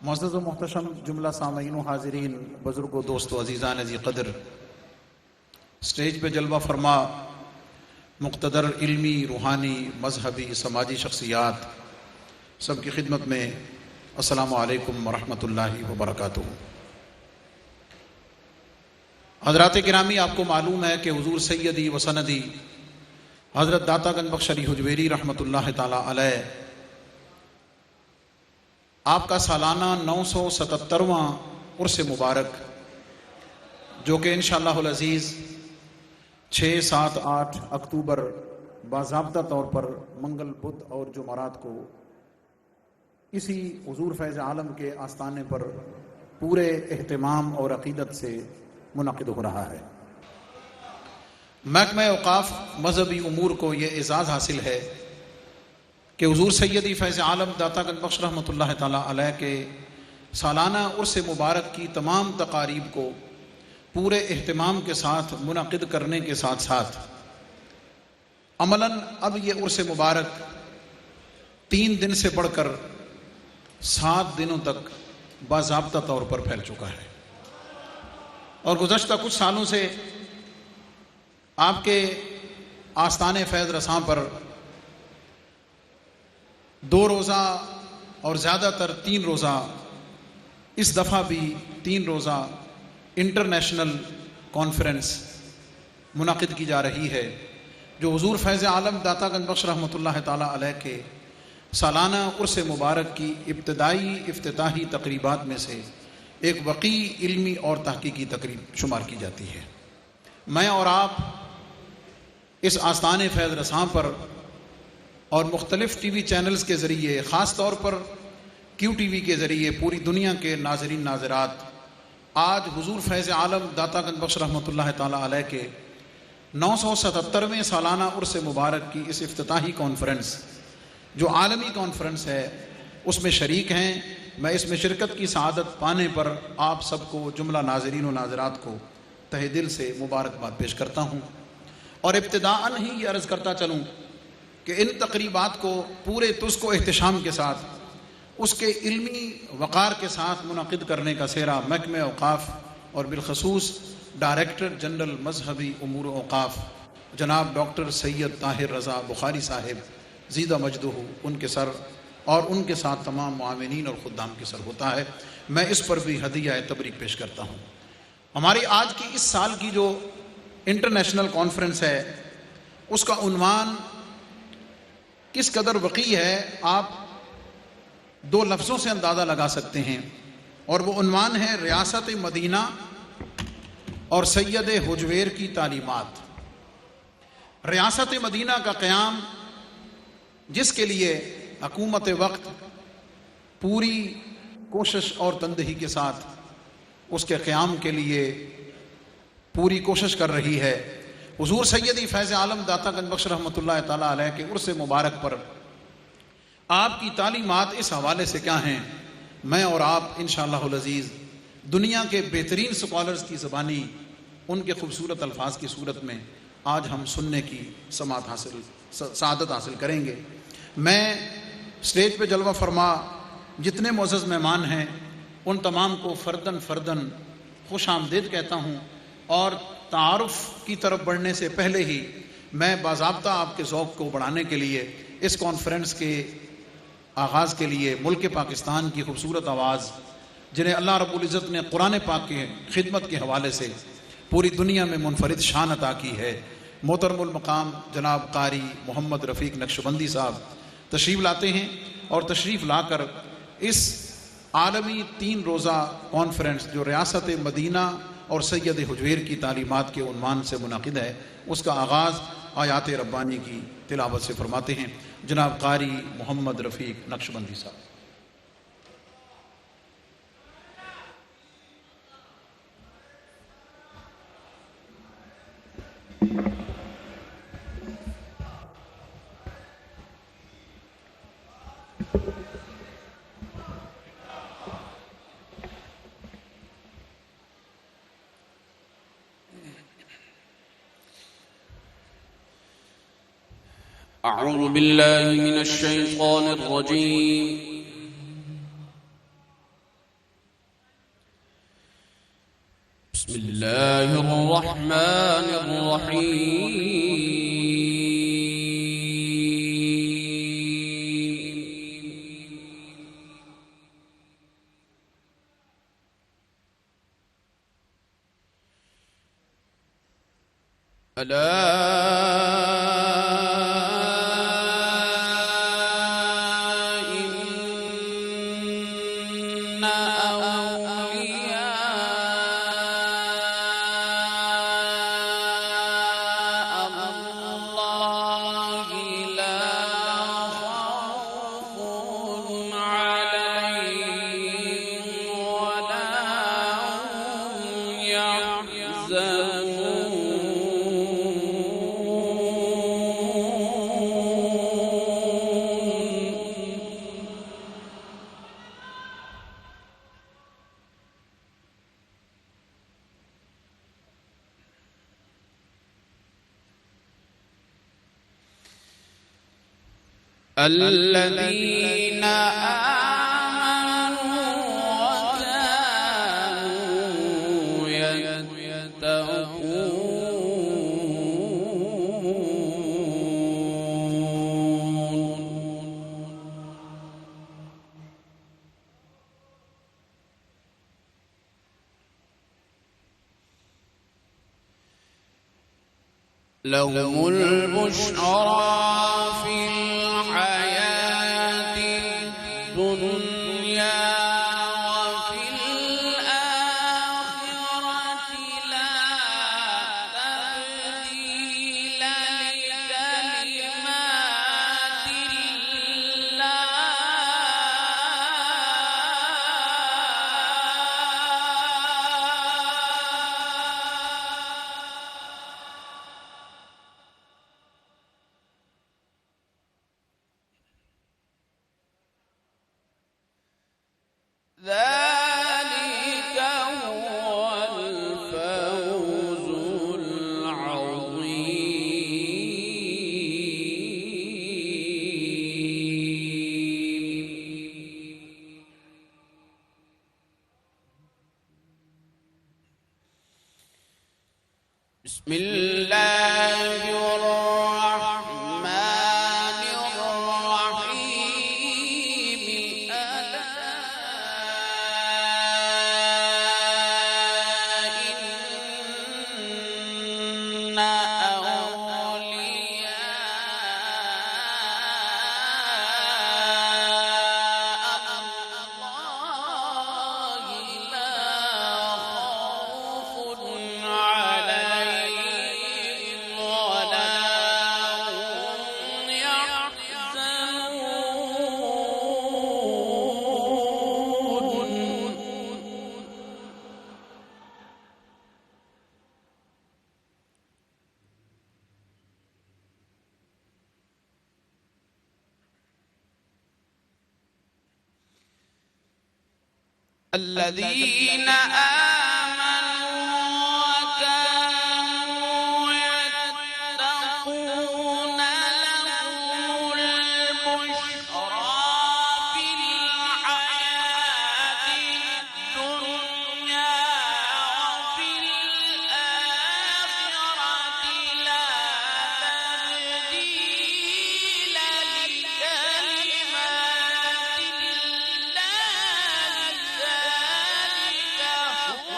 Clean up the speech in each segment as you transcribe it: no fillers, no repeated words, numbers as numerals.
معزز و محتشم جملہ سامعین و حاضرین، بزرگ و دوست و عزیزان ذی قدر، سٹیج پہ جلوہ فرما مقتدر علمی، روحانی، مذہبی، سماجی شخصیات، سب کی خدمت میں السلام علیکم ورحمۃ اللہ وبرکاتہ۔ حضرات گرامی، آپ کو معلوم ہے کہ حضور سیدی و سندی حضرت داتا گنج بخش علی حجویری رحمۃ اللہ تعالی علیہ آپ کا سالانہ 977واں عرس مبارک، جو کہ انشاءاللہ العزیز 6، 7، 8 اکتوبر باضابطہ طور پر منگل، بدھ اور جمعرات کو اسی حضور فیض عالم کے آستانے پر پورے اہتمام اور عقیدت سے منعقد ہو رہا ہے۔ محکمہ اوقاف مذہبی امور کو یہ اعزاز حاصل ہے کہ حضور سیدی فیض عالم داتا گنج بخش رحمۃ اللہ تعالیٰ علیہ کے سالانہ عرس مبارک کی تمام تقاریب کو پورے اہتمام کے ساتھ منعقد کرنے کے ساتھ ساتھ عملاً اب یہ عرس مبارک 3 دن سے بڑھ کر 7 دنوں تک باضابطہ طور پر پھیل چکا ہے، اور گزشتہ کچھ سالوں سے آپ کے آستان فیض رساں پر 2 روزہ اور زیادہ تر 3 روزہ، اس دفعہ بھی 3 روزہ انٹرنیشنل کانفرنس منعقد کی جا رہی ہے، جو حضور فیض عالم داتا گنج بخش رحمۃ اللہ تعالیٰ علیہ کے سالانہ عرس مبارک کی افتتاحی تقریبات میں سے ایک وقیع علمی اور تحقیقی تقریب شمار کی جاتی ہے۔ میں اور آپ اس آستان فیض رساں پر اور مختلف ٹی وی چینلز کے ذریعے، خاص طور پر کیو ٹی وی کے ذریعے پوری دنیا کے ناظرین ناظرات آج حضور فیض عالم داتا گنج بخش رحمۃ اللہ تعالیٰ علیہ کے 977ویں سالانہ عرس مبارک کی اس افتتاحی کانفرنس، جو عالمی کانفرنس ہے، اس میں شریک ہیں۔ میں اس میں شرکت کی سعادت پانے پر آپ سب کو، جملہ ناظرین و ناظرات کو تہہ دل سے مبارکباد پیش کرتا ہوں، اور ابتداءً ہی یہ عرض کرتا چلوں کہ ان تقریبات کو پورے تزک و احتشام کے ساتھ، اس کے علمی وقار کے ساتھ منعقد کرنے کا سہرا محکمہ اوقاف اور بالخصوص ڈائریکٹر جنرل مذہبی امور اوقاف جناب ڈاکٹر سید طاہر رضا بخاری صاحب زیدہ مجدہ ان کے سر اور ان کے ساتھ تمام معاونین اور خدام کے سر ہوتا ہے۔ میں اس پر بھی ہدیہ تبریک پیش کرتا ہوں۔ ہماری آج کی اس سال کی جو انٹرنیشنل کانفرنس ہے، اس کا عنوان کس قدر وقیع ہے، آپ 2 لفظوں سے اندازہ لگا سکتے ہیں، اور وہ عنوان ہے ریاست مدینہ اور سید حجویر کی تعلیمات۔ ریاست مدینہ کا قیام، جس کے لیے حکومت وقت پوری کوشش اور تندہی کے ساتھ اس کے قیام کے لیے پوری کوشش کر رہی ہے، حضور سیدی فیض عالم داتا گنج بخش رحمۃ اللہ تعالیٰ علیہ کے عرس مبارک پر آپ کی تعلیمات اس حوالے سے کیا ہیں، میں اور آپ انشاءاللہ العزیز دنیا کے بہترین سکالرز کی زبانی ان کے خوبصورت الفاظ کی صورت میں آج ہم سننے کی سعادت حاصل کریں گے۔ میں سٹیج پہ جلوہ فرما جتنے معزز مہمان ہیں، ان تمام کو فرداً خوش آمدید کہتا ہوں، اور تعارف کی طرف بڑھنے سے پہلے ہی میں باضابطہ آپ کے ذوق کو بڑھانے کے لیے اس کانفرنس کے آغاز کے لیے ملک پاکستان کی خوبصورت آواز، جنہیں اللہ رب العزت نے قرآن پاک کے خدمت کے حوالے سے پوری دنیا میں منفرد شان عطا کی ہے، محترم المقام جناب قاری محمد رفیق نقشبندی صاحب تشریف لاتے ہیں، اور تشریف لا کر اس عالمی 3 روزہ کانفرنس جو ریاست مدینہ اور سید حجویر کی تعلیمات کے عنوان سے منعقد ہے، اس کا آغاز آیات ربانی کی تلاوت سے فرماتے ہیں جناب قاری محمد رفیق نقشبندی صاحب۔ أعوذ بالله من الشيطان الرجيم الله الرحمن الرحيم. الذين آمنوا وكانوا يتقون. لهم البشرى في الحياة الدنيا وفي الآخرة لا تبديل لكلمات الله. ذلك هو الفوز العظيم. بسم الله الرحمن الرحيم. ألا إن أولياء الله لا خوف عليهم ولا هم يحزنون. الذين آمنوا وكانوا يتقون لهم البشرى في الحياة الدنيا وفي الآخرة لا تبديل لكلمات الله. ذلك هو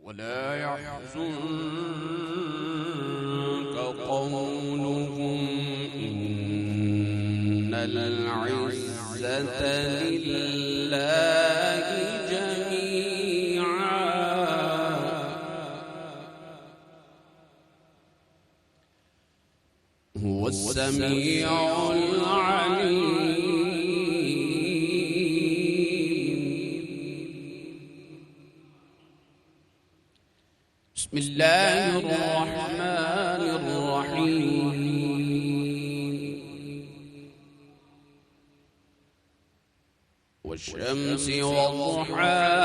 ولا يحزنك قولهم إن العزة لله جميعا. هو السميع العليم. بسم الله الرحمن الرحيم والشمس وضحاها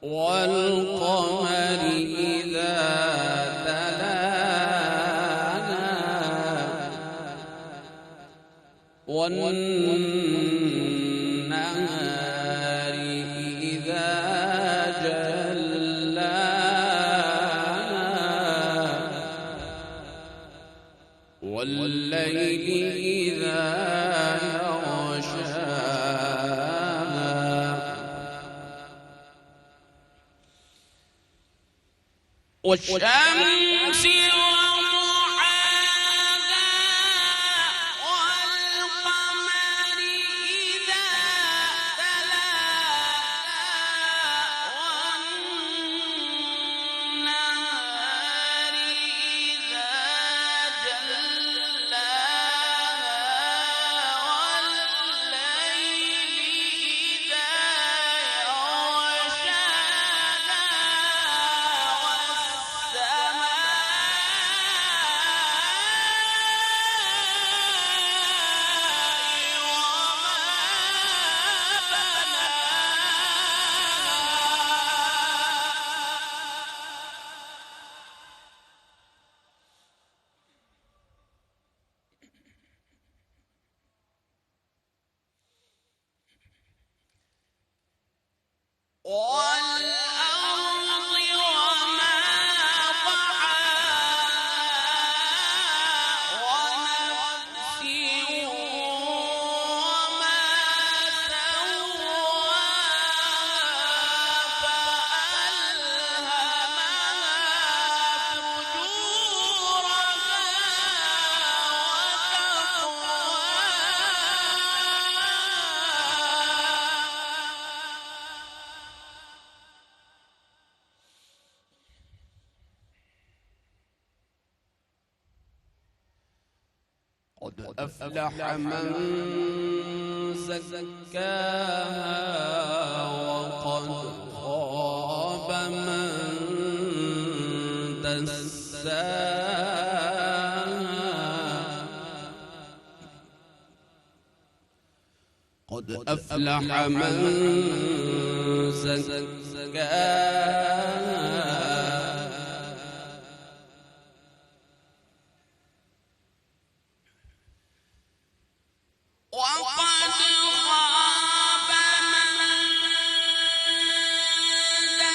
والقمر إذا تلاها والنهار إذا جلاها والليل إذا يغشاها والشمس وضحاها والقمر إذا تلاها والنهار إذا جلاها والليل إذا والأرض وما طحاها ونفس وما سواها فألهمها فجورها قد أفلح من زكاها وقد خاب من دساها قد أفلح من زكاها وقد خاب من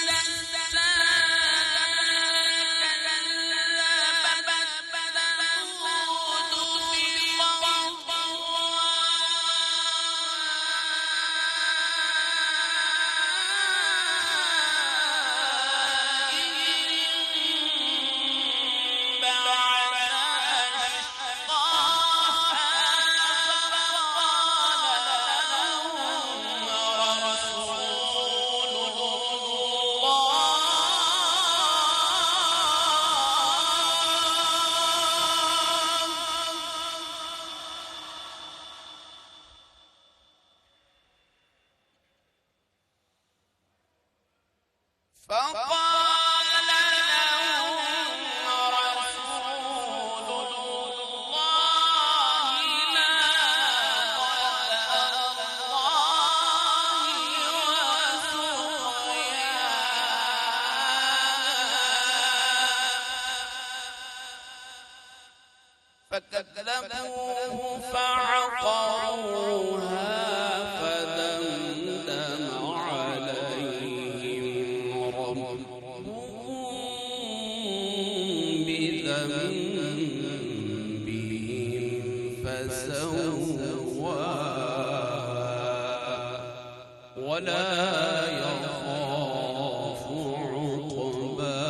دساها كذبت ثمود فقال لهم رسول الله ناقة الله وسقياها فكذبوه فعقروها فدمدم عليهم ربهم بذنبهم فسواها ولا يخاف عقباها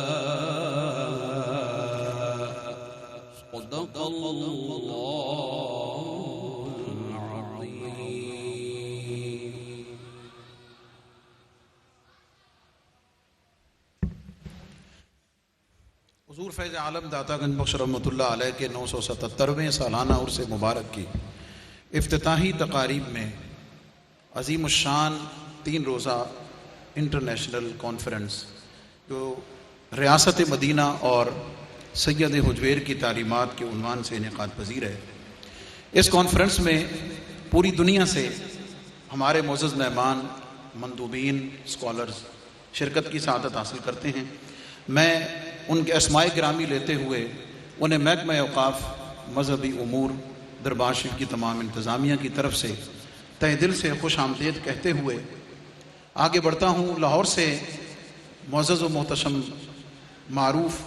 صدق الله العظيم. حضور فیض عالم داتا گنج بخش رحمۃ اللہ علیہ کے 977ویں سالانہ عرس مبارک کی افتتاحی تقاریب میں عظیم الشان 3 روزہ انٹرنیشنل کانفرنس جو ریاست مدینہ اور سید حجویر کی تعلیمات کے عنوان سے انعقاد پذیر ہے۔ اس کانفرنس میں پوری دنیا سے ہمارے معزز مہمان، مندوبین، اسکالرز شرکت کی سعادت حاصل کرتے ہیں۔ میں ان کے اسماء گرامی لیتے ہوئے انہیں محکمہ اوقاف، مذہبی امور، دربار شریف کی تمام انتظامیہ کی طرف سے تہ دل سے خوش آمدید کہتے ہوئے آگے بڑھتا ہوں۔ لاہور سے معزز و محتشم معروف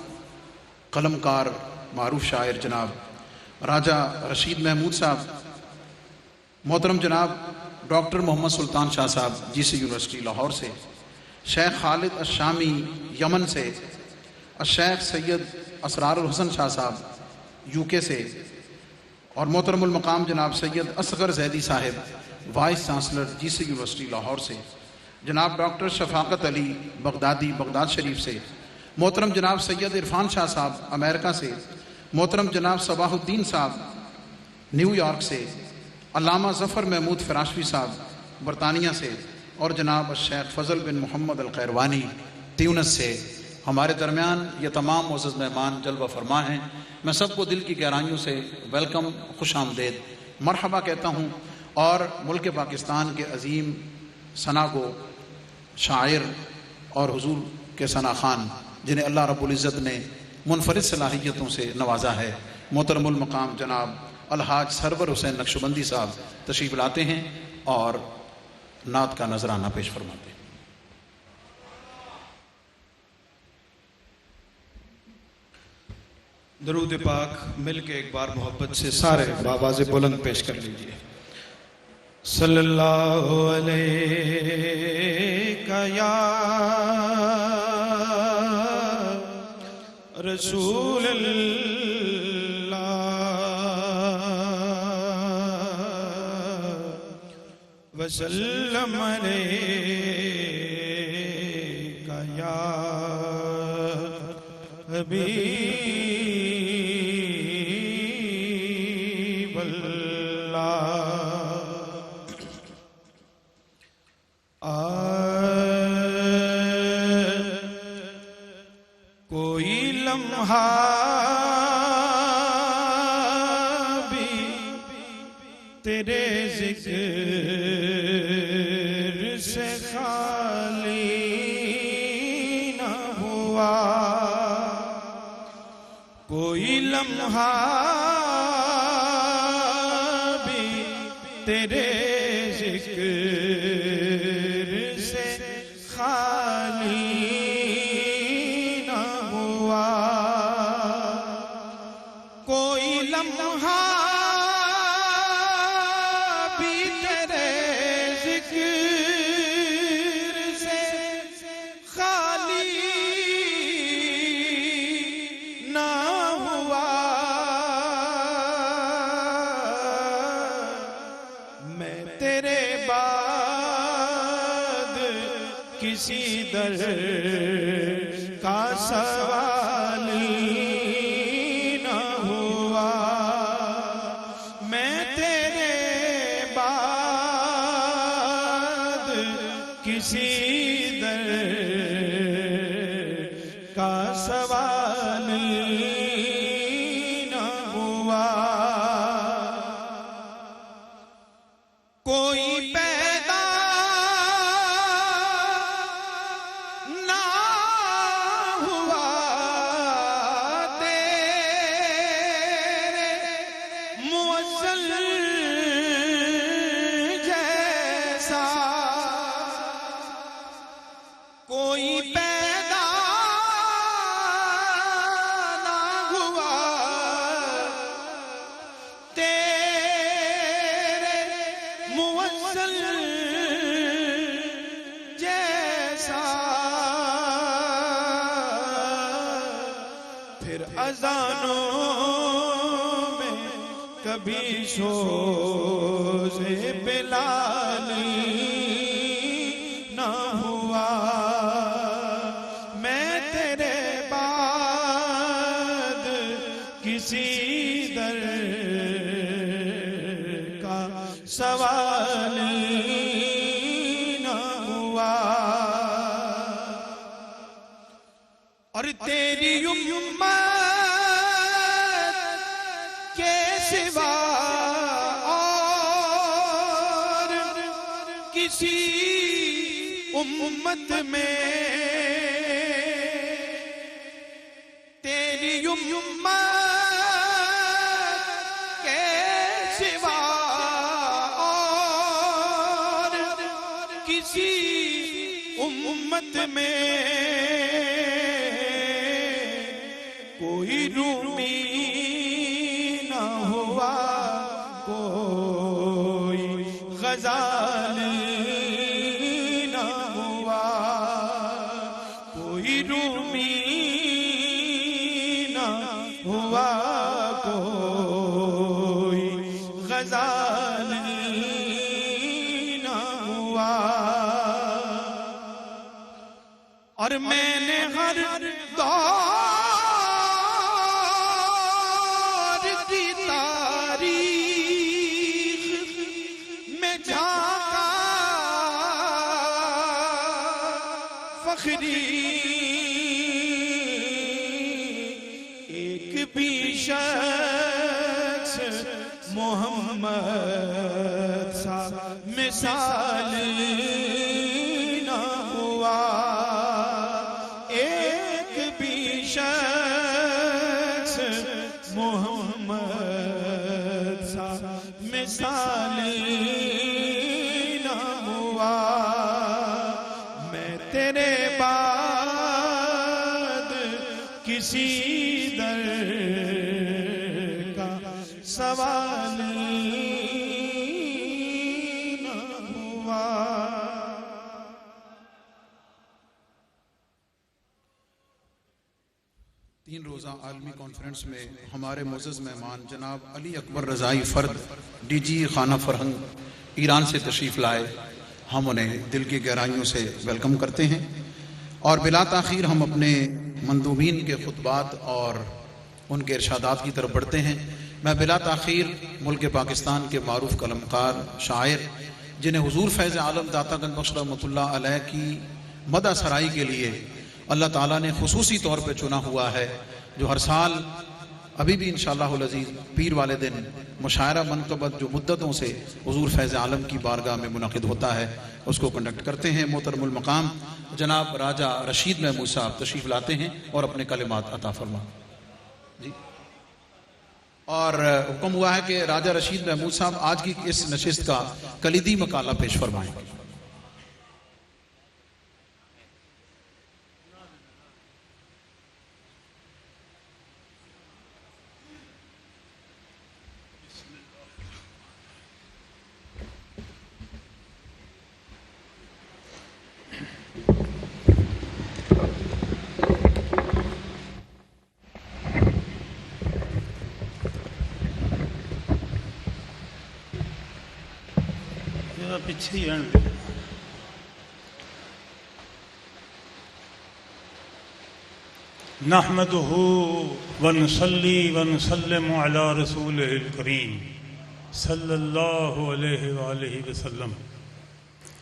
قلم کار، معروف شاعر جناب راجہ رشید محمود صاحب، محترم جناب ڈاکٹر محمد سلطان شاہ صاحب جی سی یونیورسٹی لاہور سے، شیخ خالد الشامی یمن سے، الشیخ سید اسرار الحسن شاہ صاحب یو کے سے، اور محترم المقام جناب سید اصغر زیدی صاحب وائس چانسلر جی سی یونیورسٹی لاہور سے، جناب ڈاکٹر شفاقت علی بغدادی بغداد شریف سے، محترم جناب سید عرفان شاہ صاحب امریکہ سے، محترم جناب صباح الدین صاحب نیو یارک سے، علامہ ظفر محمود فراشوی صاحب برطانیہ سے، اور جناب الشیخ فضل بن محمد القیروانی تیونس سے۔ ہمارے درمیان یہ تمام معزز مہمان جلوہ فرما ہیں۔ میں سب کو دل کی گہرائیوں سے ویلکم، خوش آمدید، مرحبا کہتا ہوں، اور ملک پاکستان کے عظیم ثنا گو شاعر اور حضور کے ثنا خان جنہیں اللہ رب العزت نے منفرد صلاحیتوں سے نوازا ہے، محترم المقام جناب الحاج سرور حسین نقشبندی صاحب تشریف لاتے ہیں اور نعت کا نذرانہ پیش فرماتے ہیں۔ درود پاک مل کے ایک بار محبت سے سارے بآواز بلند پیش کر لیجئے۔ صلی اللہ علیہ یا رسول اللہ وسلم علیہ یا حبیب اللہ۔ کوئی لمحہ بھی تیرے ذکر سے خالی نہ ہوا، کوئی لمحہ بھی تیرے ذکر سے خالی نہ ہوا، کوئی لمحہ بھی تیرے ذکر سے خالی نہ ہوا۔ میں تیرے بعد کسی در کا سوالی نہ ہوا، میں تیرے بعد کسی در کا سوالی نہ ہوا، کوئی پیدا نہ ہوا تیرے موصل جیسا، کوئی پیدا نہ ہوا تیرے موصل جیسا، پھر اذانوں میں کبھی سوز بلالی نہ ہوا، میں تیرے بعد کسی در کا سوالی نہ ہوا۔ کسی امت میں تیری امت کے سوا اور کسی امت میں کوئی رومی نہ ہوا، کوئی غزالی نہ ہوا، کوئی رومی نہ ہوا، کوئی غزالی نہ ہوا۔ اور میں نے ہر دور کی تاریخ میں جھانکا، فخری ایک بھی شخص محمد سا مثال نہ ہوا، ایک بھی شخص محمد سا مثال نہ ہوا۔ میں تیرے بعد کسی در کا سوال نہ ہوا۔ تین روزہ عالمی کانفرنس میں ہمارے معزز مہمان جناب علی اکبر رضائی فرد ڈی جی خانہ فرہنگ ایران سے تشریف لائے، ہم انہیں دل کی گہرائیوں سے ویلکم کرتے ہیں، اور بلا تاخیر ہم اپنے مندوبین کے خطبات اور ان کے ارشادات کی طرف بڑھتے ہیں۔ میں بلا تاخیر ملک پاکستان کے معروف قلمکار شاعر جنہیں حضور فیض عالم داتا گنج بخش رحمۃ اللہ علیہ کی مدح سرائی کے لیے اللہ تعالیٰ نے خصوصی طور پہ چنا ہوا ہے، جو ہر سال ابھی بھی انشاءاللہ العزیز پیر والے دن مشاعرہ منقبت جو مدتوں سے حضور فیض عالم کی بارگاہ میں منعقد ہوتا ہے اس کو کنڈکٹ کرتے ہیں۔ محترم المقام جناب راجہ رشید محمود صاحب تشریف لاتے ہیں اور اپنے کلمات عطا فرما جی، اور حکم ہوا ہے کہ راجہ رشید محمود صاحب آج کی اس نشست کا کلیدی مقالہ پیش فرمائیں۔ پیچھے ہی نحمده ونصلي ونسلم على رسوله الكريم صلی اللہ علیہ وآلہ وسلم۔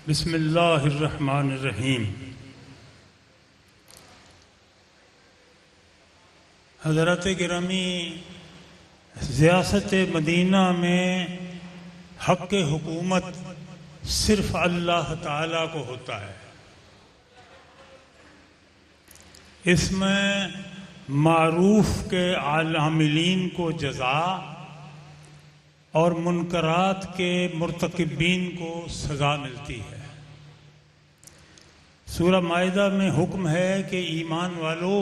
بسم اللہ الرحمن الرحیم۔ حضرات گرامی، ریاست مدینہ میں حق حکومت صرف اللہ تعالیٰ کو ہوتا ہے۔ اس میں معروف کے عاملین کو جزا اور منکرات کے مرتکبین کو سزا ملتی ہے۔ سورہ مائدہ میں حکم ہے کہ ایمان والو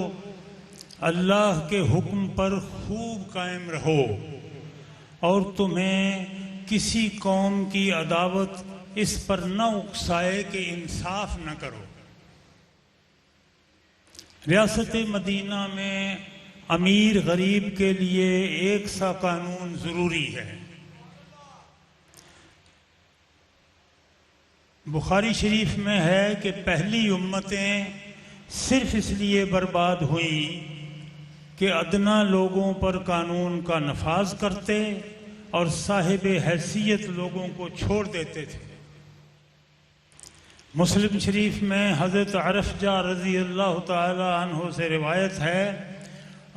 اللہ کے حکم پر خوب قائم رہو اور تمہیں کسی قوم کی عداوت اس پر نہ اکسائے کہ انصاف نہ کرو۔ ریاست مدینہ میں امیر غریب کے لیے ایک سا قانون ضروری ہے۔ بخاری شریف میں ہے کہ پہلی امتیں صرف اس لیے برباد ہوئیں کہ ادنا لوگوں پر قانون کا نفاذ کرتے اور صاحب حیثیت لوگوں کو چھوڑ دیتے تھے۔ مسلم شریف میں حضرت عرفجہ رضی اللہ تعالی عنہ سے روایت ہے،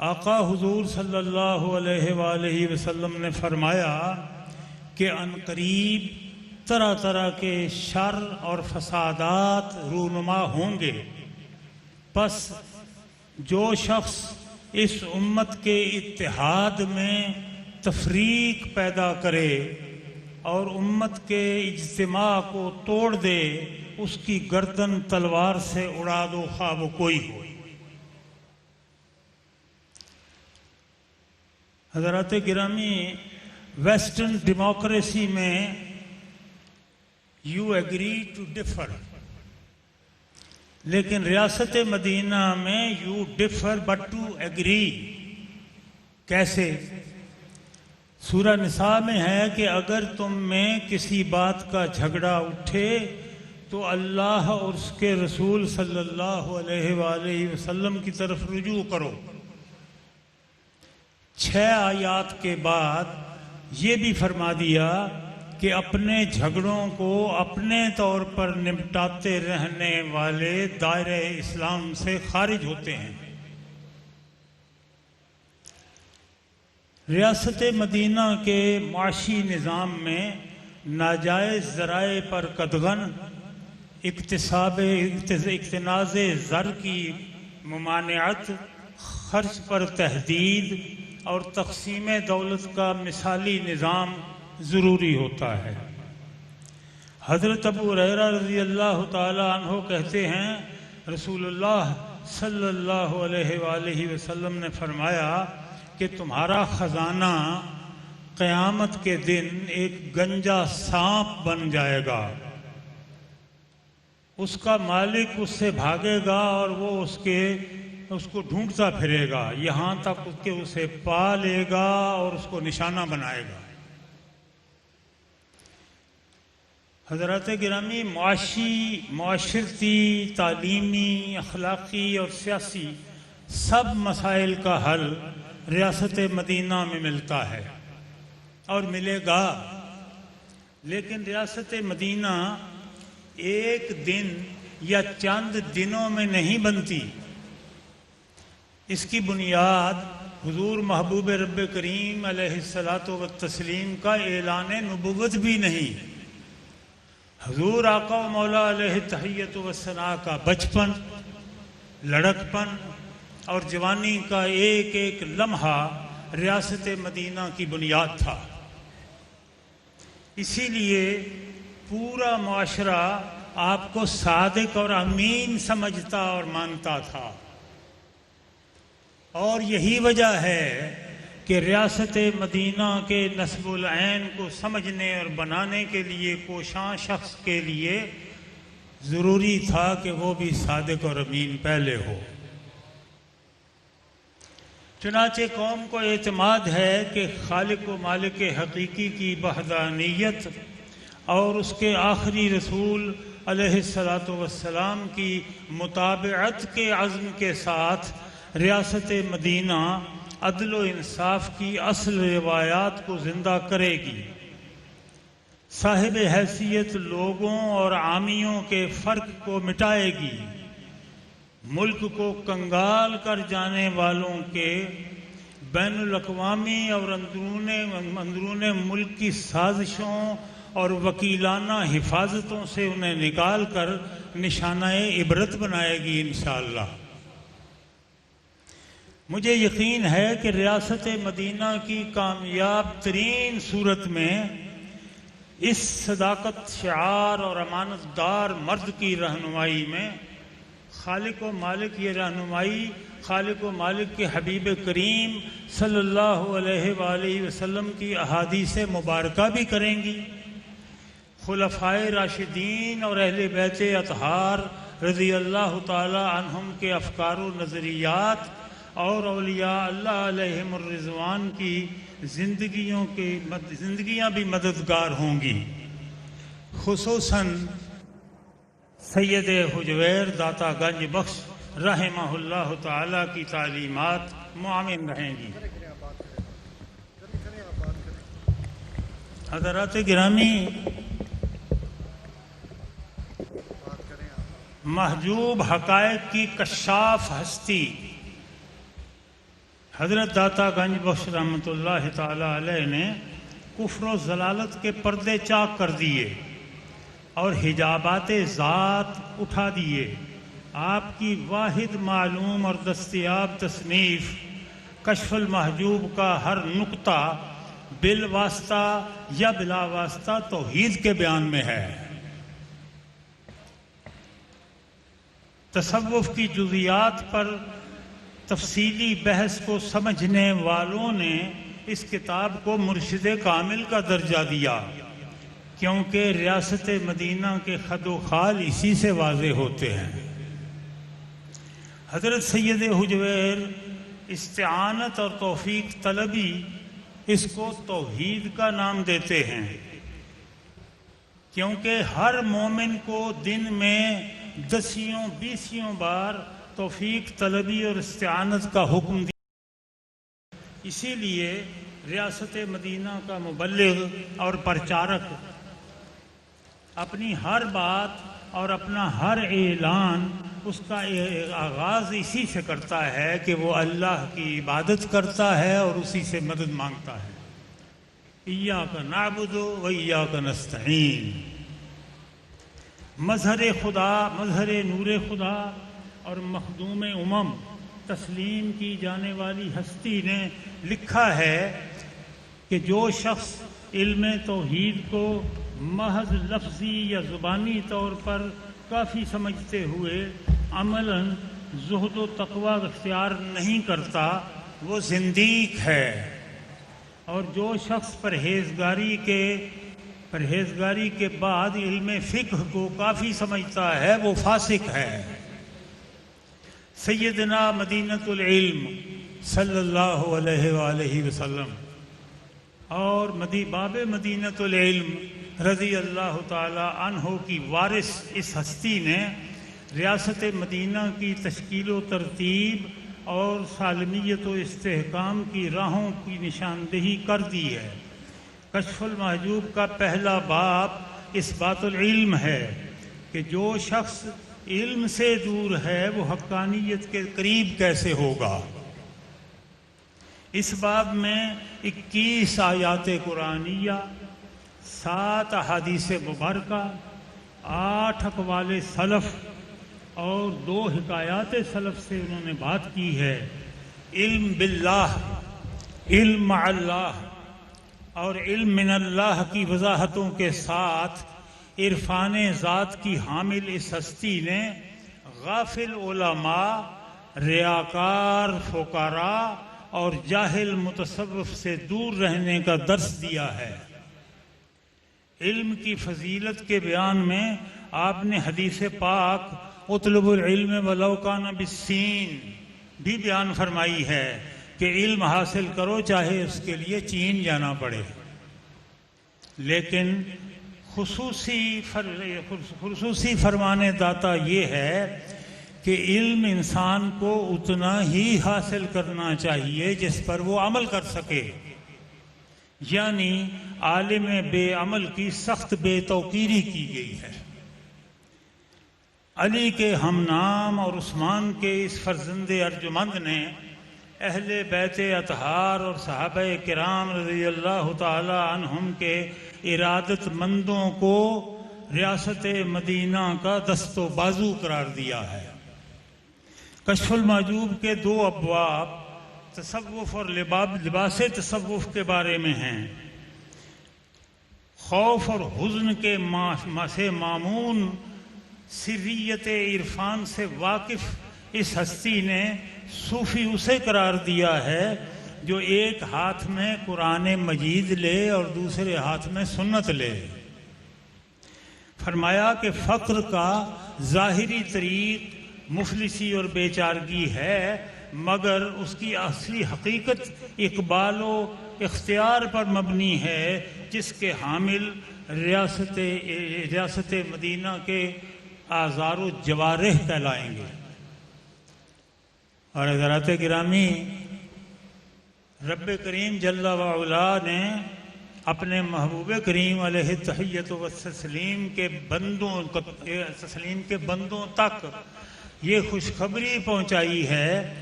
آقا حضور صلی اللہ علیہ وآلہ وسلم نے فرمایا کہ عنقریب طرح طرح کے شر اور فسادات رونما ہوں گے۔ پس جو شخص اس امت کے اتحاد میں تفریق پیدا کرے اور امت کے اجتماع کو توڑ دے، اس کی گردن تلوار سے اڑا دو، خواہ وہ کوئی ہو۔ حضرات گرامی، ویسٹرن ڈیموکریسی میں یو ایگری ٹو ڈفر، لیکن ریاست مدینہ میں you differ but to agree. کیسے؟ سورہ نساء میں ہے کہ اگر تم میں کسی بات کا جھگڑا اٹھے تو اللہ اور اس کے رسول صلی اللہ علیہ وآلہ وسلم کی طرف رجوع کرو۔ 6 آیات کے بعد یہ بھی فرما دیا کہ اپنے جھگڑوں کو اپنے طور پر نمٹاتے رہنے والے دائرہ اسلام سے خارج ہوتے ہیں۔ ریاست مدینہ کے معاشی نظام میں ناجائز ذرائع پر قدغن، اقتناز زر کی ممانعت، خرچ پر تحدید اور تقسیم دولت کا مثالی نظام ضروری ہوتا ہے۔ حضرت ابو ہریرہ رضی اللہ تعالی عنہ کہتے ہیں، رسول اللہ صلی اللہ علیہ وآلہ وسلم نے فرمایا کہ تمہارا خزانہ قیامت کے دن ایک گنجا سانپ بن جائے گا، اس کا مالک اس سے بھاگے گا اور وہ اس کو ڈھونڈتا پھرے گا یہاں تک کہ اسے پا لے گا اور اس کو نشانہ بنائے گا۔ حضرات گرامی، معاشرتی، تعلیمی، اخلاقی اور سیاسی سب مسائل کا حل ریاست مدینہ میں ملتا ہے اور ملے گا، لیکن ریاست مدینہ ایک دن یا چند دنوں میں نہیں بنتی۔ اس کی بنیاد حضور محبوب رب کریم علیہ الصلاۃ والتسلیم کا اعلان نبوت بھی نہیں، حضور آقا و مولا علیہ تحیت و ثنا کا بچپن، لڑکپن اور جوانی کا ایک ایک لمحہ ریاست مدینہ کی بنیاد تھا۔ اسی لیے پورا معاشرہ آپ کو صادق اور امین سمجھتا اور مانتا تھا، اور یہی وجہ ہے کہ ریاست مدینہ کے نسب العین کو سمجھنے اور بنانے کے لیے کوشاں شخص کے لیے ضروری تھا کہ وہ بھی صادق اور امین پہلے ہو۔ چنانچہ قوم کو اعتماد ہے کہ خالق و مالک حقیقی کی وحدانیت اور اس کے آخری رسول علیہ الصلاۃ والسلام کی متابعت کے عزم کے ساتھ ریاست مدینہ عدل و انصاف کی اصل روایات کو زندہ کرے گی، صاحب حیثیت لوگوں اور عامیوں کے فرق کو مٹائے گی، ملک کو کنگال کر جانے والوں کے بین الاقوامی اور اندرون ملک کی سازشوں اور وکیلانہ حفاظتوں سے انہیں نکال کر نشانہ عبرت بنائے گی انشاءاللہ۔ مجھے یقین ہے کہ ریاست مدینہ کی کامیاب ترین صورت میں اس صداقت شعار اور امانت دار مرد کی رہنمائی میں خالق و مالک یہ رہنمائی خالق و مالک کے حبیب کریم صلی اللہ علیہ وآلہ وسلم کی احادیث مبارکہ بھی کریں گی، خلفائے راشدین اور اہل بیت اطہار رضی اللہ تعالی عنہم کے افکار و نظریات اور اولیاء اللہ علیہم الرضوان کی زندگیاں بھی مددگار ہوں گی، خصوصاً سید حجویر داتا گنج بخش رحمہ اللہ تعالی کی تعلیمات معاون رہیں گی۔ حضرات گرامی، محجوب حقائق کی کشاف ہستی حضرت داتا گنج بخش رحمۃ اللہ تعالی علیہ نے کفر و ضلالت کے پردے چاک کر دیے۔ اور حجابات ذات اٹھا دیے۔ آپ کی واحد معلوم اور دستیاب تصنیف کشف المحجوب کا ہر نقطہ بالواسطہ یا بلا واسطہ توحید کے بیان میں ہے۔ تصوف کی جزیات پر تفصیلی بحث کو سمجھنے والوں نے اس کتاب کو مرشد کامل کا درجہ دیا، کیونکہ ریاست مدینہ کے خد و خال اسی سے واضح ہوتے ہیں۔ حضرت سید حجویر استعانت اور توفیق طلبی اس کو توحید کا نام دیتے ہیں، کیونکہ ہر مومن کو دن میں 10-20 بار توفیق طلبی اور استعانت کا حکم دیا۔ اسی لیے ریاست مدینہ کا مبلغ اور پرچارک اپنی ہر بات اور اپنا ہر اعلان اس کا آغاز اسی سے کرتا ہے کہ وہ اللہ کی عبادت کرتا ہے اور اسی سے مدد مانگتا ہے۔ ایاک نعبد و ایاک نستعین۔ مظہر خدا، مظہر نور خدا اور مخدوم امم تسلیم کی جانے والی ہستی نے لکھا ہے کہ جو شخص علم توحید کو محض لفظی یا زبانی طور پر کافی سمجھتے ہوئے عملاً زہد و تقوی اختیار نہیں کرتا وہ زندیق ہے، اور جو شخص پرہیزگاری کے بعد علم فقہ کو کافی سمجھتا ہے وہ فاسق ہے۔ سیدنا مدینۃ العلم صلی اللہ علیہ وآلہ وسلم اور باب مدینۃ العلم رضی اللہ تعالی عنہ کی وارث اس ہستی نے ریاست مدینہ کی تشکیل و ترتیب اور سالمیت و استحکام کی راہوں کی نشاندہی کر دی ہے۔ کشف المحجوب کا پہلا باب اس بات العلم ہے کہ جو شخص علم سے دور ہے وہ حقانیت کے قریب کیسے ہوگا۔ اس باب میں 21 آیات قرآنیہ، 7 احادیث مبارکہ، 8 اقوال سلف اور 2 حکایات سلف سے انہوں نے بات کی ہے۔ علم باللہ، علم مع اللہ اور علم من اللہ کی وضاحتوں کے ساتھ عرفان ذات کی حامل اس ہستی نے غافل علماء، ریاکار فقراء اور جاہل متصوف سے دور رہنے کا درس دیا ہے۔ علم کی فضیلت کے بیان میں آپ نے حدیث پاک اطلب العلم ولو کان بالسین بھی بیان فرمائی ہے کہ علم حاصل کرو چاہے اس کے لیے چین جانا پڑے، لیکن خصوصی فرمان داتا یہ ہے کہ علم انسان کو اتنا ہی حاصل کرنا چاہیے جس پر وہ عمل کر سکے، یعنی عالم بے عمل کی سخت بے توقیری کی گئی ہے۔ علی کے ہم نام اور عثمان کے اس فرزند ارجمند نے اہل بیت اطہار اور صحابہ کرام رضی اللہ تعالی عنہم کے ارادت مندوں کو ریاست مدینہ کا دست و بازو قرار دیا ہے۔ کشف المحجوب کے 2 ابواب تصوف اور لباس تصوف کے بارے میں ہیں۔ خوف اور حزن کے سے مامون سریت عرفان سے واقف اس ہستی نے صوفی اسے قرار دیا ہے جو ایک ہاتھ میں قرآن مجید لے اور دوسرے ہاتھ میں سنت لے۔ فرمایا کہ فقر کا ظاہری طریق مفلسی اور بیچارگی ہے، مگر اس کی اصلی حقیقت اقبال و اختیار پر مبنی ہے، جس کے حامل ریاست مدینہ کے آزار و جوارح کہلائیں گے۔ اور حضرات گرامی، رب کریم جل وعلا نے اپنے محبوب کریم علیہ التحیۃ والتسلیم کے بندوں تک یہ خوشخبری پہنچائی ہے،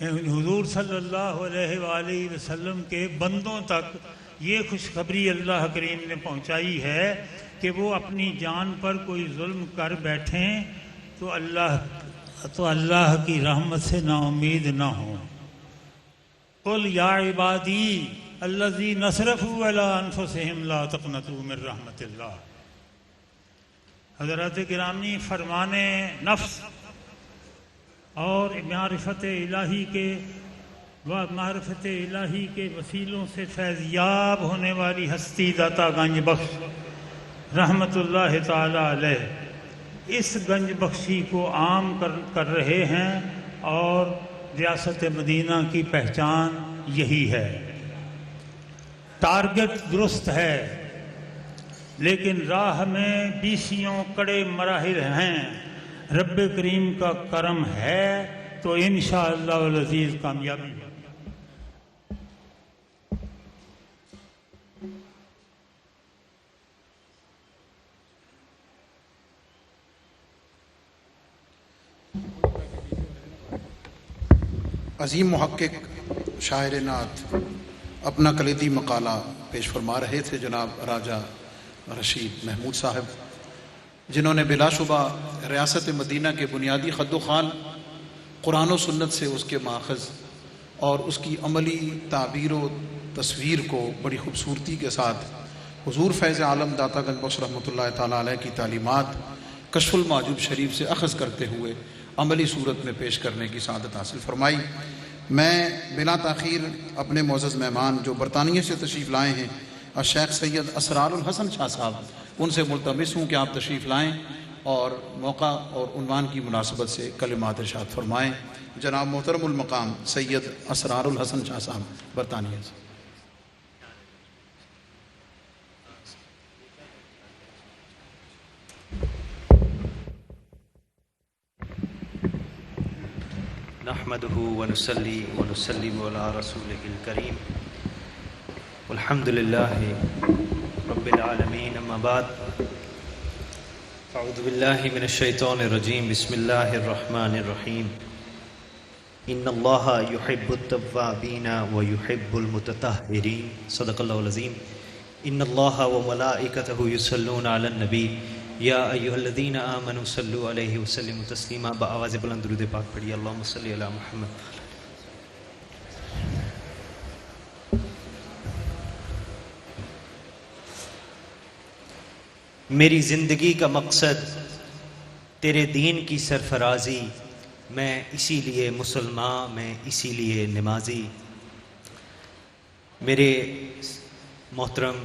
حضور صلی اللہ علیہ وآلہ وسلم کے بندوں تک یہ خوشخبری اللہ کریم نے پہنچائی ہے کہ وہ اپنی جان پر کوئی ظلم کر بیٹھیں تو اللہ کی رحمت سے نا امید نہ ہوں۔ قل یا عبادی الذین اسرفوا علی انفسہم لا تقنطوا من رحمت اللہ۔ حضرات گرامی، فرمان نفس اور معرفت الہی کے وسیلوں سے فیضیاب ہونے والی ہستی داتا گنج بخش رحمت اللہ تعالی علیہ اس گنج بخشی کو عام کر رہے ہیں، اور ریاست مدینہ کی پہچان یہی ہے۔ ٹارگٹ درست ہے، لیکن راہ میں بیسیوں کڑے مراحل ہیں۔ رب کریم کا کرم ہے تو انشاءاللہ العزیز کامیابی ہے۔ عظیم محقق شاعر نعت اپنا کلیدی مقالہ پیش فرما رہے تھے جناب راجہ رشید محمود صاحب، جنہوں نے بلا شبہ ریاست مدینہ کے بنیادی خد و خال قرآن و سنت سے اس کے ماخذ اور اس کی عملی تعبیر و تصویر کو بڑی خوبصورتی کے ساتھ حضور فیض عالم داتا گنج بخش رحمۃ اللہ تعالیٰ علیہ کی تعلیمات کشف المعجوب شریف سے اخذ کرتے ہوئے عملی صورت میں پیش کرنے کی سعادت حاصل فرمائی۔ میں بلا تاخیر اپنے معزز مہمان جو برطانیہ سے تشریف لائے ہیں الشیخ سید اسرار الحسن شاہ صاحب، ان سے ملتمس ہوں کہ آپ تشریف لائیں اور موقع اور عنوان کی مناسبت سے کلمات ارشاد فرمائیں۔ جناب محترم المقام سید اسرار الحسن شاہ صاحب برطانیہ سے۔ نحمده ونصلي ونسلم على رسوله الكريم والحمد لله رب العالمين، اما بعد اعوذ بالله من الشيطان الرجيم، بسم الله الرحمن الرحيم، ان الله يحب التوابين ويحب المتطهرين، صدق الله العظيم، ان الله وملائكته يصلون على النبي یا ایھا الذین آمنوا صلوا علیہ وسلموا تسلیما۔ بآواز بلند درود پاک پڑھیے، اللہم صلی علی محمد۔ میری زندگی کا مقصد تیرے دین کی سرفرازی، میں اسی لیے مسلمان، میں اسی لیے نمازی۔ میرے محترم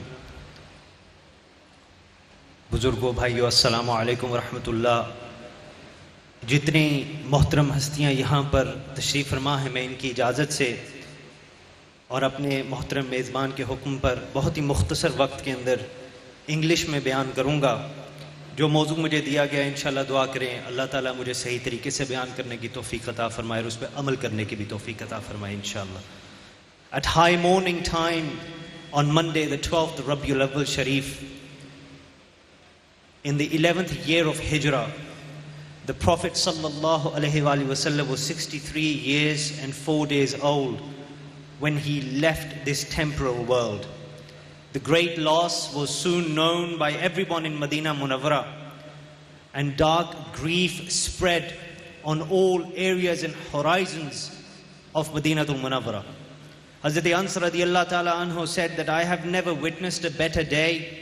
بزرگوں، بھائیو، السلام علیکم ورحمۃ اللہ۔ جتنی محترم ہستیاں یہاں پر تشریف فرما ہیں، میں ان کی اجازت سے اور اپنے محترم میزبان کے حکم پر بہت ہی مختصر وقت کے اندر انگلش میں بیان کروں گا۔ جو موضوع مجھے دیا گیا انشاءاللہ دعا کریں اللہ تعالیٰ مجھے صحیح طریقے سے بیان کرنے کی توفیق عطا فرمائے اور اس پہ عمل کرنے کی بھی توفیق عطا فرمائے انشاءاللہ۔ At high morning time on Monday the 12th Rabiul Awwal Sharif, in the 11th year of Hijrah, the Prophet sallallahu alaihi wasallam was 63 years and 4 days old when he left this temporal world. The great loss was soon known by everyone in Medina Munawwara, and dark grief spread on all areas and horizons of Madinatul Munawwara. Hazrat Anas radiyallahu ta'ala anhu said that I have never witnessed a better day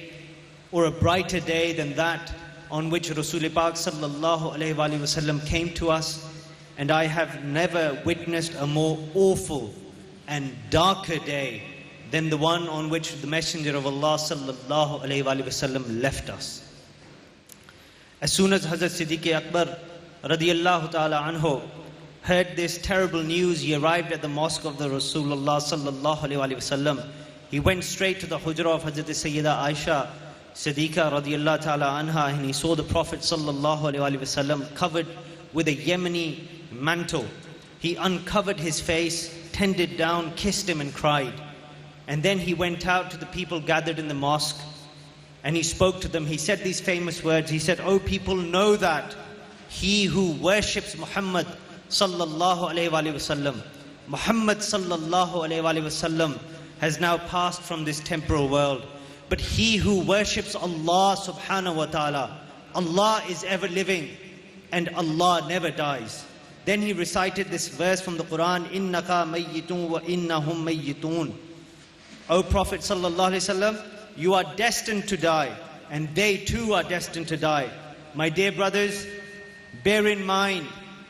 or a brighter day than that on which Rasul Pak sallallahu alaihi wasallam came to us, and I have never witnessed a more awful and darker day than the one on which the Messenger of Allah sallallahu alaihi wasallam left us. As soon as Hazrat Siddiq Akbar radiyallahu ta'ala anhu heard this terrible news, he arrived at the mosque of the Rasulullah sallallahu alaihi wasallam. He went straight to the hujra of Hazrat Sayyida Aisha Siddiqa radiyallahu ta'ala anha, and he saw the Prophet sallallahu alaihi wasallam covered with a Yemeni mantle. He uncovered his face, tended down, kissed him and cried. And then he went out to the people gathered in the mosque and he spoke to them. He said these famous words. He said, "O people, know that he who worships Muhammad sallallahu alaihi wasallam, Muhammad sallallahu alaihi wasallam has now passed from this temporal world. but he who worships Allah subhanahu wa ta'ala, Allah is ever living and Allah never dies. Then he recited this verse from the Quran, Innaka mayyitun wa innahum mayyitun. O Prophet sallallahu alaihi wasallam, you are destined to die and they too are destined to die. My dear brothers, bear in mind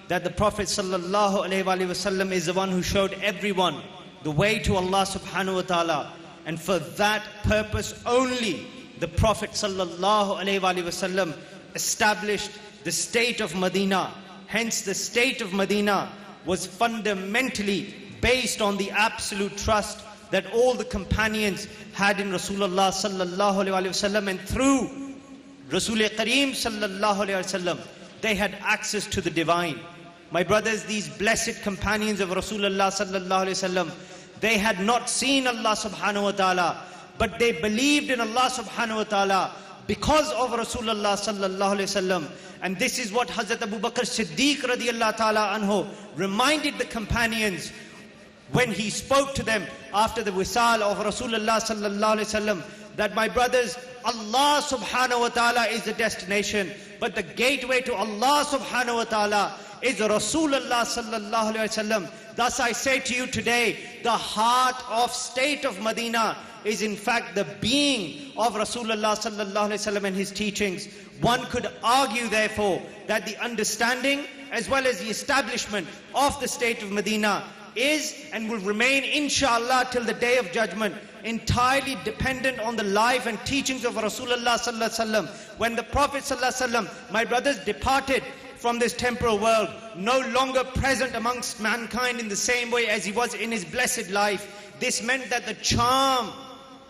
that the Prophet sallallahu alaihi wasallam is the one who showed everyone the way to Allah subhanahu wa ta'ala, and for that purpose only the Prophet sallallahu alaihi wasallam established the state of Medina. Hence the state of Medina was fundamentally based on the absolute trust that all the companions had in Rasulullah sallallahu alaihi wasallam, and through Rasul Kareem sallallahu alaihi wasallam they had access to the divine. My brothers, these blessed companions of Rasulullah sallallahu alaihi wasallam, they had not seen Allah subhanahu wa ta'ala, but they believed in Allah subhanahu wa ta'ala because of Rasulullah sallallahu alaihi wasallam. And this is what Hazrat Abu Bakr Siddiq radiyallahu ta'ala anhu reminded the companions when he spoke to them after the wisal of Rasulullah sallallahu alaihi wasallam, that my brothers, Allah subhanahu wa ta'ala is the destination, but the gateway to Allah subhanahu wa ta'ala is Rasulullah sallallahu alaihi wasallam. Thus I say to you today, the heart of state of Medina is in fact the being of Rasulullah sallallahu alaihi wasallam and his teachings. One could argue therefore that the understanding as well as the establishment of the state of Medina is and will remain inshallah till the day of judgment entirely dependent on the life and teachings of Rasulullah sallallahu alaihi wasallam. When the Prophet sallallahu alaihi wasallam, my brothers, departed from this temporal world, no longer present amongst mankind in the same way as he was in his blessed life, this meant that the charm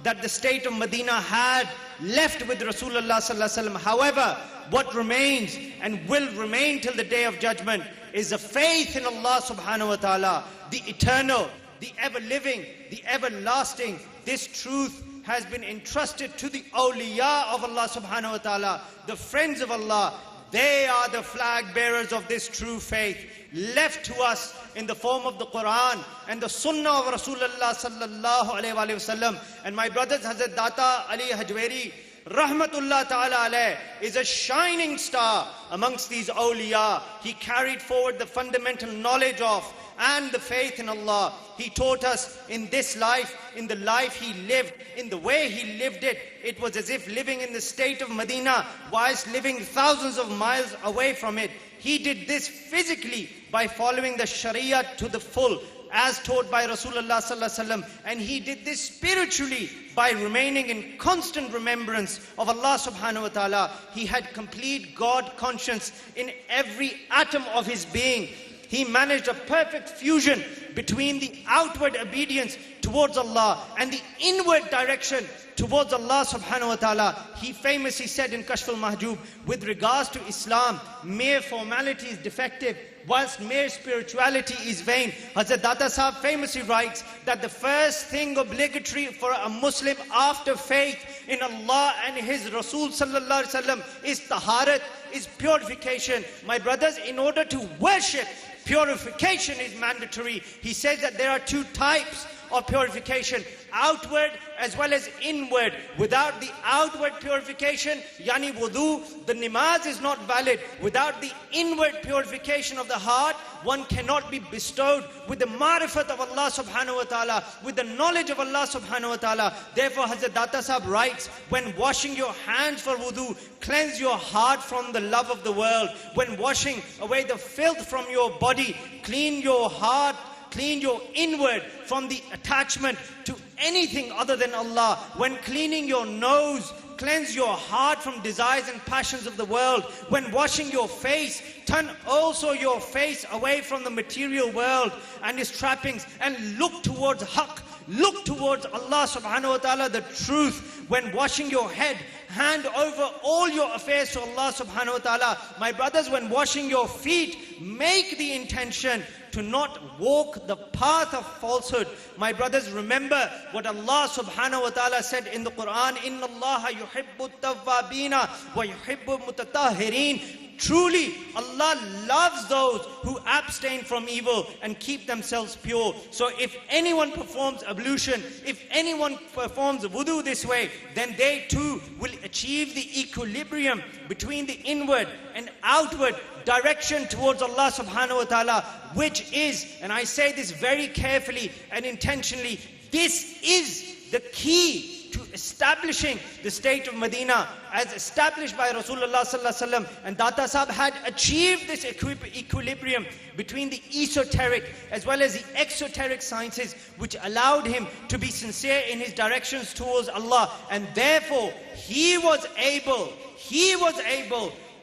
that the state of Medina had left with Rasulullah sallallahu alaihi wasallam. However, what remains and will remain till the day of judgment is a faith in Allah subhanahu wa ta'ala, the eternal, the ever-living, the everlasting. This truth has been entrusted to the awliya of Allah subhanahu wa ta'ala, the friends of Allah. They are the flag bearers of this true faith, left to us in the form of the Quran and the Sunnah of Rasulullah sallallahu alaihi wasallam. And my brothers, Hazrat Data Ali Hajweri rahmatullah ta'ala alayh is a shining star amongst these awliya. He carried forward the fundamental knowledge of and the faith in Allah. He taught us in this life, in the life he lived, in the way he lived it. It was as if living in the state of Medina whilst living thousands of miles away from it. He did this physically by following the Sharia to the full, as taught by Rasulullah sallallahu alaihi wasallam, and he did this spiritually by remaining in constant remembrance of Allah subhanahu wa ta'ala. He had complete God conscience in every atom of his being. He managed a perfect fusion between the outward obedience towards Allah and the inward direction towards Allah subhanahu wa ta'ala. He famously said in Kashf al-Mahjub, with regards to Islam, mere formality is defective, whilst mere spirituality is vain. Hazrat Data Sahab famously writes that the first thing obligatory for a Muslim after faith in Allah and His Rasul sallallahu alaihi wasallam is taharat, is purification. My brothers, in order to worship, purification is mandatory. He says that there are two types of purification, outward as well as inward. Without the outward purification, yani wudu, the namaz is not valid. Without the inward purification of the heart, one cannot be bestowed with the marifat of Allah subhanahu wa ta'ala, with the knowledge of Allah subhanahu wa ta'ala. Therefore Hazrat Data Sahab writes, when washing your hands for wudu, cleanse your heart from the love of the world. When washing away the filth from your body, clean your heart, clean your inward from the attachment to anything other than Allah. When cleaning your nose, cleanse your heart from desires and passions of the world. When washing your face, turn also your face away from the material world and its trappings and look towards haqq, look towards Allah subhanahu wa ta'ala, the truth. When washing your head, hand over all your affairs to Allah subhanahu wa ta'ala. My brothers, when washing your feet, make the intention to not walk the path of falsehood. My brothers, remember what Allah subhanahu wa ta'ala said in the Quran, Inna Allah yuhibbu tawwabina wa yuhibbu mutatahhirin. Truly, Allah loves those who abstain from evil and keep themselves pure. So if anyone performs ablution, if anyone performs wudu this way, then they too will achieve the equilibrium between the inward and outward direction towards Allah subhanahu wa ta'ala, which is, and I say this very carefully and intentionally, this is the key to establishing the state of Medina as established by Rasulullah sallallahu alaihi wasallam. And Data Sahib had achieved this equilibrium between the esoteric as well as the exoteric sciences, which allowed him to be sincere in his directions towards Allah. And therefore, he was able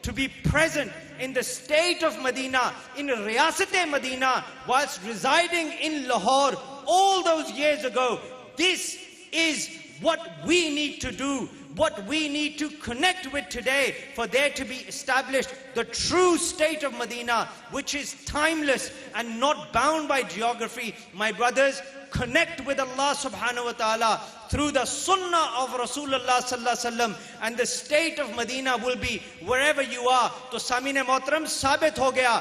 to be present in the state of Medina, in Riyasat-e-Medina, whilst residing in Lahore all those years ago. This is what we need to do, what we need to connect with today for there to be established the true state of Medina, which is timeless and not bound by geography. My brothers, connect with Allah subhanahu wa ta'ala through the sunnah of Rasulullah sallallahu alaihi wasallam, and the state of Medina will be wherever you are. To Samine Mohtaram, sabit ho gaya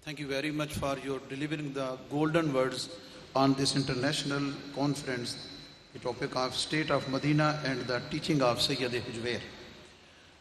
Thank you very much for your delivering the golden words on this international conference, the topic of state of Medina and the teaching of Sayyid Hujwair.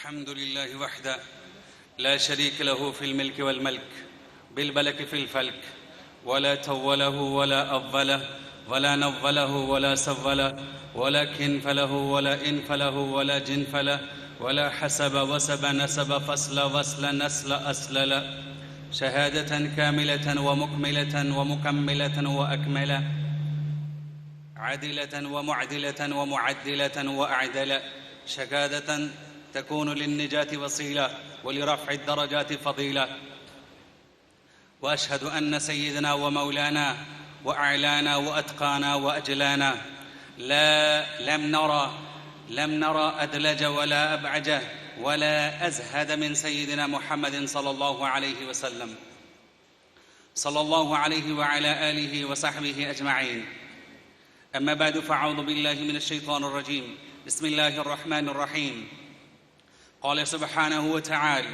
الحمد لله وحده لا شريك له في الملك والملك بالبلك في الفلك ولا توله ولا أضله ولا نظله ولا سوله ولا كنف له ولا إنف له ولا جنف له ولا حسب وسب نسب فصل وصل نسل أسلل. شهادة كاملة ومكملة ومكملة وأكملة عادلة ومعدلة ومعدلة وأعدل. شهادة تكون للنجاة وسيلة ولرفع الدرجات فضيلة. وأشهد أن سيدنا ومولانا وأعلانا وأتقانا وأجلانا لم نرى أدلج ولا أبعج ولا أزهد من سيدنا محمد صلى الله عليه وسلم، صلى الله عليه وعلى آله وصحبه أجمعين. أما بعد، فأعوذ بالله من الشيطان الرجيم. بسم الله الرحمن الرحيم. قال سبحانه وتعالى: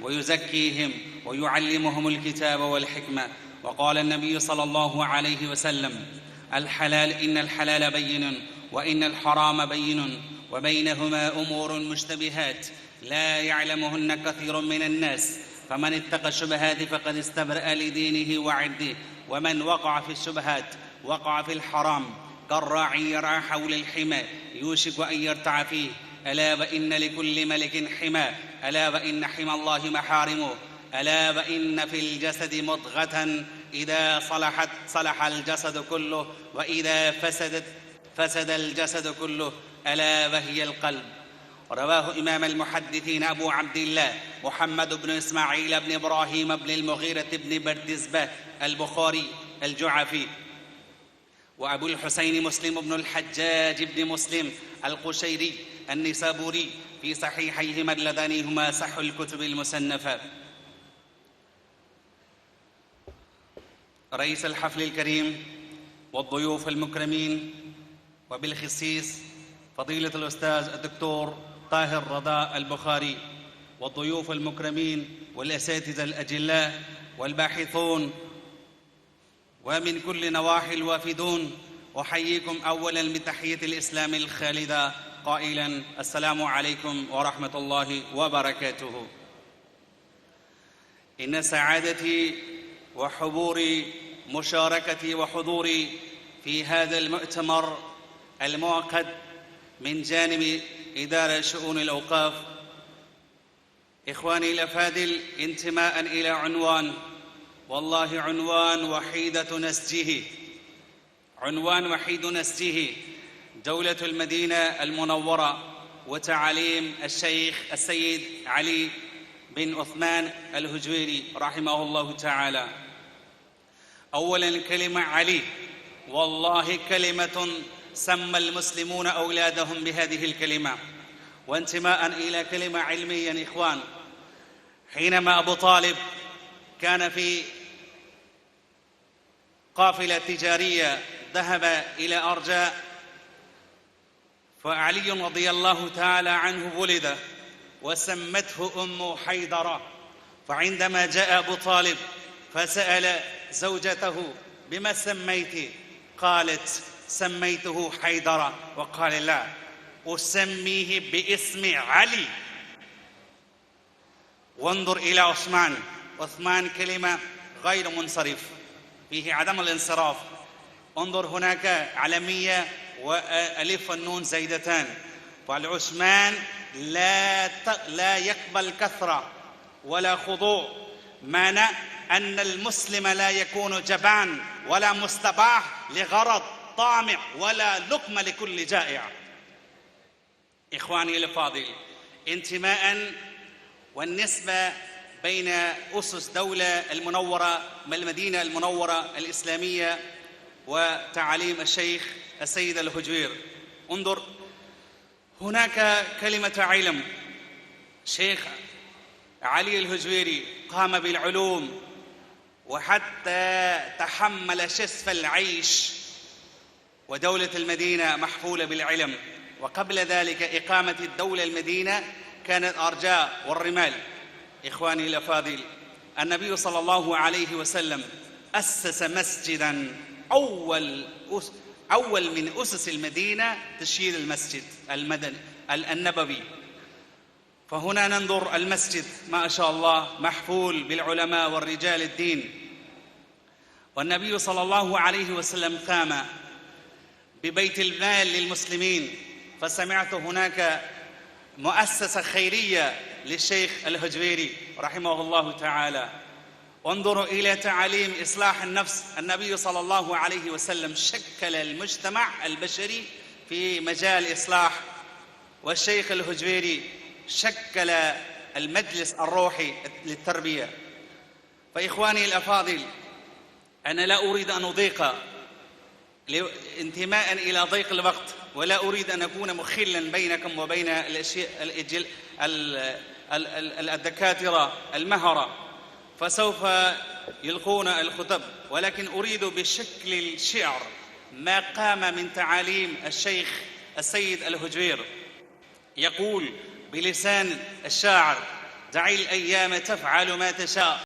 ويزكيهم ويعلمهم الكتاب والحكمة. وقال النبي صلى الله عليه وسلم: إن الحلال بين وإن الحرام بين وبينهما أمور مشتبهات لا يعلمهن كثير من الناس، فمن اتقى الشبهات فقد استبرأ لدينه وعرضه، ومن وقع في الشبهات وقع في الحرام كالراعي يرعى حول الحمى يوشك أن يرتع فيه. ألا وإن لكل ملك حمى، ألا وإن حمى الله محارمه، ألا وإن في الجسد مضغة إذا صلحت صلح الجسد كله، وإذا فسد الجسد كله، ألا وهي القلب. رواه إمام المحدثين أبو عبد الله محمد بن إسماعيل بن إبراهيم بن المغيرة بن بردزبة البخاري الجعفي، وأبو الحسين مسلم بن الحجاج بن مسلم القشيري النسابوري في صحيحيهما اللذان هما صح الكتب المصنفة. رئيس الحفل الكريم والضيوف المكرمين، وبالخصيص فضيلة الأستاذ الدكتور طاهر رضا البخاري، والضيوف المكرمين والأساتذة الأجلاء والباحثون ومن كل نواحي الوافدون، أحييكم أولا بتحية الإسلام الخالدة قائلا: السلام عليكم ورحمة الله وبركاته. إن سعادتي وحبوري مشاركتي وحضوري في هذا المؤتمر المعقد من جانب إدارة شؤون الأوقاف. إخواني الأفاضل، انتماء إلى عنوان، والله عنوان وحيد نسجه دولة المدينة المنورة وتعاليم الشيخ السيد علي بن عثمان الهجويري رحمه الله تعالى. أولا كلمة علي، والله كلمة سمى المسلمون أولادهم بهذه الكلمة، وانتماء إلى كلمة علمية. إخوان، حينما أبو طالب كان في قافلة تجارية ذهب إلى أرجاء، فعلي رضي الله تعالى عنه ولد وسمته أم حيدرة، فعندما جاء أبو طالب فسأل زوجته: بما سميت؟ قالت: سميته حيدرة. وقال: لا، أسميه باسم علي. وانظر إلى عثمان كلمة غير منصرف، فيه عدم الانصراف. انظر هناك علمية وألف والنون زيدتان. فالعثمان لا يقبل كثرة ولا خضوع، معنى أن المسلم لا يكون جبان ولا مستباح لغرض طامع ولا لقمة لكل جائع. إخواني الفاضل، انتماء والنسبة بين أسس دولة المنورة المدينة المنورة الإسلامية وتعاليم الشيخ السيد الهجوير. انظر هناك كلمة علم. شيخ علي الهجويري قام بالعلوم وحتى تحمل شسف العيش، ودولة المدينة محفولة بالعلم. وقبل ذلك إقامة الدولة المدينة كانت أرجاء والرمال. إخواني الأفاضل، النبي صلى الله عليه وسلم أسس مسجداً، أول من أسس المدينة تشييد المسجد المدني النبوي. فهنا ننظر المسجد ما شاء الله محفول بالعلماء والرجال الدين. والنبي صلى الله عليه وسلم قام ببيت المال للمسلمين، فسمعت هناك مؤسسة خيرية للشيخ الهجويري رحمه الله تعالى. انظروا إلى تعاليم إصلاح النفس. النبي صلى الله عليه وسلم شكل المجتمع البشري في مجال إصلاح والشيخ الهجويري شكل المجلس الروحي للتربية. فإخواني الأفاضل، أنا لا أريد أن أضيق انتماء إلى ضيق الوقت، ولا أريد أن أكون مخلا بينكم وبين الدكاترة المهرة، فسوف يلقون الخطب، ولكن أريد بشكل الشعر ما قام من تعاليم الشيخ السيد الهجوير. يقول بلسان الشاعر: دعي الأيام تفعل ما تشاء